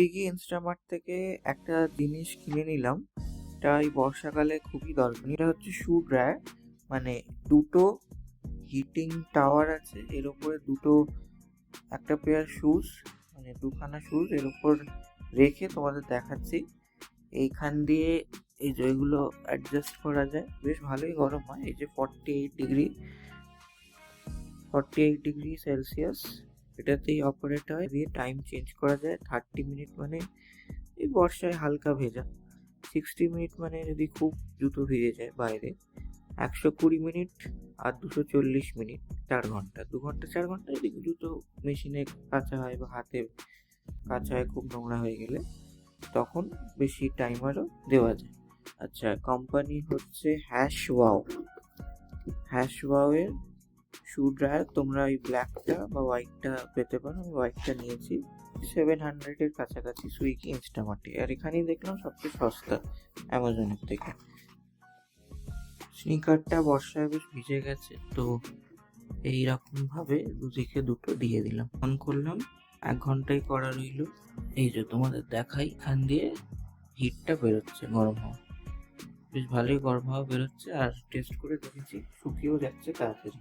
Swiggy Instamart থেকে একটা জিনিস কিনে নিলাম। এটা এই বর্ষাকালে খুবই দরকার। এটা হচ্ছে শু ড্রায়ার, মানে দুটো হিটিং টাওয়ার আছে, এর উপরে দুটো একটা পেয়ার শুজ, মানে দুখানা শুজ এর উপর রেখে তোমাদের দেখাচ্ছি। এইখান দিয়ে এই যে এগুলো অ্যাডজাস্ট করা যায়, বেশ ভালোই গরম হয়। এই যে 48 ডিগ্রি সেলসিয়াস এটাতেই অপারেট হয়, দিয়ে টাইম চেঞ্জ করা যায়। 30 মিনিট মানে এই বর্ষায় হালকা ভেজা, 60 মিনিট মানে যদি খুব জুতো ভিজে যায় বাইরে, 120 মিনিট, আর 240 মিনিট, 4 ঘন্টা। 2 ঘন্টা 4 ঘন্টা যদি জুতো মেশিনে কাচা হয় বা হাতে কাচা হয় খুব নোংরা হয়ে গেলে, তখন বেশি টাইম আরও দেওয়া যায়। আচ্ছা, কোম্পানি হচ্ছে হ্যাশ ওয়াও এর শু ড্রায়ার। তোমরা ওই ব্ল্যাকটা বা হোয়াইটটা পেতে পারো, আমি হোয়াইটটা নিয়েছি। 700-এর কাছাকাছি সুইগি ইনস্টামার্টে, আর এখানেই দেখলাম সবচেয়ে সস্তা অ্যামাজনের থেকে। স্নিকারটা বর্ষায় বেশ ভিজে গেছে, তো এইরকম ভাবে দুদিকে দুটো দিয়ে দিলাম, অন করলাম। 1 ঘন্টাই করা রইল। এই যে তোমাদের দেখাই, এখান দিয়ে হিটটা বেরোচ্ছে, গরম হাওয়া, বেশ ভালোই গরম হাওয়া বেরোচ্ছে। আর টেস্ট করে দেখেছি শুকিয়েও যাচ্ছে তাড়াতাড়ি।